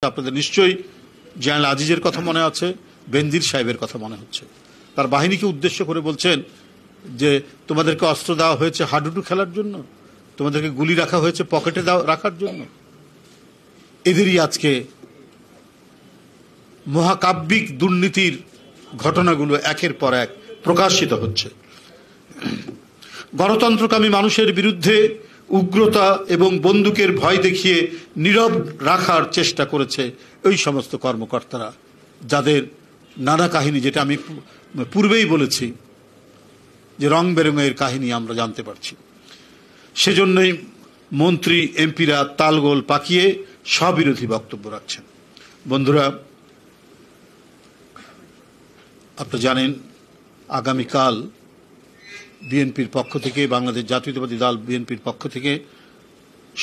আপনাদের নিশ্চয়ই জেনারেল আজিজের কথা মনে আছে, বেনজির সাহেবের কথা মনে হচ্ছে। তার বাহিনীকে উদ্দেশ্য করে বলছেন যে তোমাদেরকে অস্ত্র দেওয়া হয়েছে হাডুডু খেলার জন্য, তোমাদেরকে গুলি রাখা হয়েছে পকেটে রাখার জন্য। এদেরই আজকে মহাকাব্যিক দুর্নীতির ঘটনাগুলো একের পর এক প্রকাশিত হচ্ছে। গণতন্ত্রকামী মানুষের বিরুদ্ধে উগ্রতা এবং বন্দুকের ভয় দেখিয়ে নীরব রাখার চেষ্টা করেছে ওই সমস্ত কর্মকর্তারা, যাদের নানা কাহিনী, যেটা আমি পূর্বেই বলেছি যে রং বেরঙের কাহিনী আমরা জানতে পারছি। সেজন্যই মন্ত্রী এমপিরা তালগোল পাকিয়ে স্ববিরোধী বক্তব্য রাখছেন। বন্ধুরা, আপনারা জানেন আগামীকাল বিএনপির পক্ষ থেকে, বাংলাদেশ জাতীয়তাবাদী দল বিএনপির পক্ষ থেকে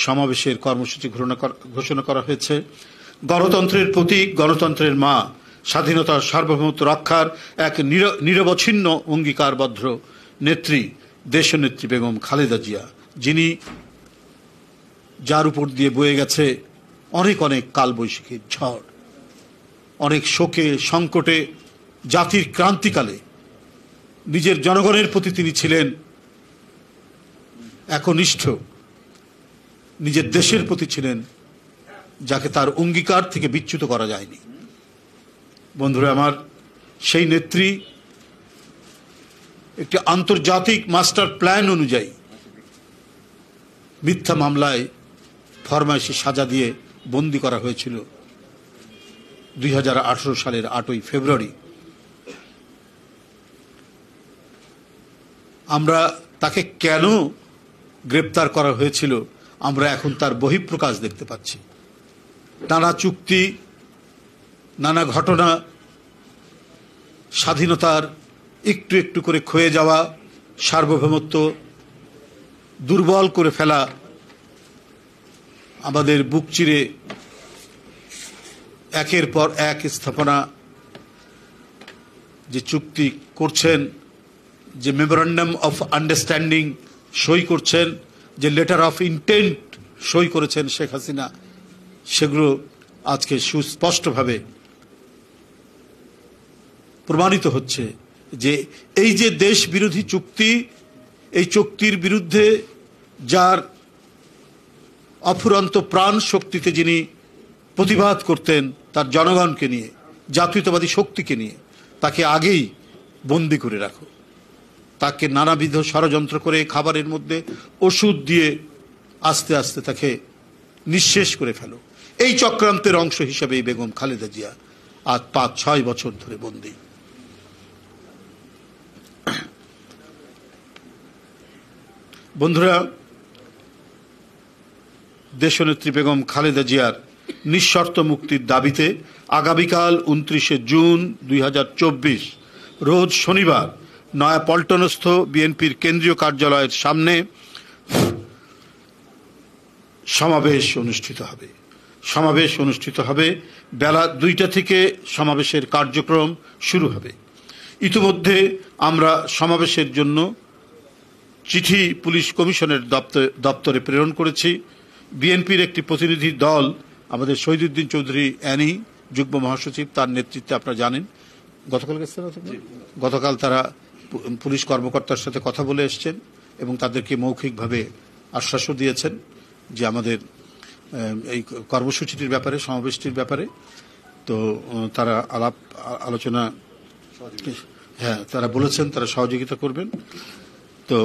সমাবেশের কর্মসূচি ঘোষণা করা হয়েছে। গণতন্ত্রের প্রতীক, গণতন্ত্রের মা, স্বাধীনতার সার্বভৌমত্ব রক্ষার এক নিরবচ্ছিন্ন অঙ্গীকারবদ্ধ নেত্রী দেশনেত্রী বেগম খালেদা জিয়া, যার উপর দিয়ে বয়ে গেছে অনেক অনেক কালবৈশাখীর ঝড়, অনেক শোকে সংকটে, জাতির ক্রান্তিকালে নিজের জনগণের প্রতি তিনি ছিলেন একনিষ্ঠ, নিজের দেশের প্রতি ছিলেন যাকে তার অঙ্গীকার থেকে বিচ্যুত করা যায়নি। বন্ধুরা আমার, সেই নেত্রী একটি আন্তর্জাতিক মাস্টার প্ল্যান অনুযায়ী মিথ্যা মামলায় ফরমায়েশি সাজা দিয়ে বন্দী করা হয়েছিল 2018 সালের 8ই ফেব্রুয়ারি। আমরা তাকে কেন গ্রেপ্তার করা হয়েছিল আমরা এখন তার বহিঃপ্রকাশ দেখতে পাচ্ছি। নানা চুক্তি, নানা ঘটনা, স্বাধীনতার একটু একটু করে ক্ষয়ে যাওয়া, সার্বভৌমত্ব দুর্বল করে ফেলা, আমাদের বুক চিরে একের পর এক স্থাপনা যে চুক্তি করছেন, যে মেমোরান্ডাম অফ আন্ডারস্ট্যান্ডিং সই করছেন, যে লেটার অফ ইন্টেন্ট সই করেছেন শেখ হাসিনা, সেগুলো আজকে সুস্পষ্টভাবে প্রমাণিত হচ্ছে যে এই যে দেশ বিরোধী চুক্তি, এই চুক্তির বিরুদ্ধে যার অফুরন্ত প্রাণ শক্তিতে যিনি প্রতিবাদ করতেন তার জনগণকে নিয়ে, জাতীয়তাবাদী শক্তিকে নিয়ে, তাকে আগেই বন্দি করে রাখো, তাকে নানাবিধ ষড়যন্ত্র করে খাবারের মধ্যে ওষুধ দিয়ে আস্তে আস্তে তাকে নিঃশেষ করে ফেলো। এই চক্রান্তের অংশ হিসেবে বেগম খালেদা জিয়া আজ 5-6 বছর ধরে বন্দী। বন্ধুরা, দেশনেত্রী বেগম খালেদা জিয়ার নিঃশর্ত মুক্তির দাবিতে আগামীকাল 29শে জুন 2024 রোজ শনিবার নয়াপল্টনস্থ বিএনপির কেন্দ্রীয় কার্যালয়ের সামনে সমাবেশ অনুষ্ঠিত হবে। বেলা 2টা থেকে সমাবেশের কার্যক্রম শুরু হবে। ইতিমধ্যে আমরা সমাবেশের জন্য চিঠি পুলিশ কমিশনের দপ্তরে প্রেরণ করেছি। বিএনপির একটি প্রতিনিধি দল, আমাদের শহীদুদ্দিন চৌধুরী অ্যানি, যুগ্ম মহাসচিব, তার নেতৃত্বে আপনারা জানেন গতকাল তারা পুলিশ কর্মকর্তার সাথে কথা বলে এসছেন এবং তাদেরকে মৌখিকভাবে আশ্বাসও দিয়েছেন যে আমাদের এই কর্মসূচিটির ব্যাপারে, সমাবেশটির ব্যাপারে তো তারা আলোচনা, হ্যাঁ, তারা বলেছেন তারা সহযোগিতা করবেন। তো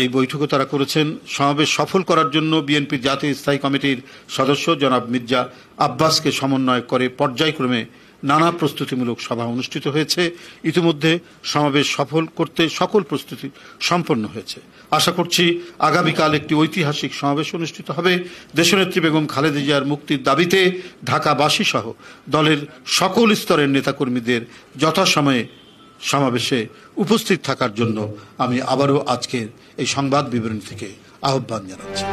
এই বৈঠকও তারা করেছেন। সমাবেশ সফল করার জন্য বিএনপির জাতীয় স্থায়ী কমিটির সদস্য জনাব মির্জা আব্বাসকে সমন্বয় করে পর্যায়ক্রমে নানা প্রস্তুতিমূলক সভা অনুষ্ঠিত হয়েছে। ইতিমধ্যে সমাবেশ সফল করতে সকল প্রস্তুতি সম্পন্ন হয়েছে। আশা করছি আগামীকাল একটি ঐতিহাসিক সমাবেশ অনুষ্ঠিত হবে। দেশনেত্রী বেগম খালেদা জিয়ার মুক্তির দাবিতে ঢাকাবাসী সহ দলের সকল স্তরের নেতাকর্মীদের যথাসময়ে সমাবেশে উপস্থিত থাকার জন্য আমি আবারও আজকের এই সংবাদ বিবরণী থেকে আহ্বান জানাচ্ছি।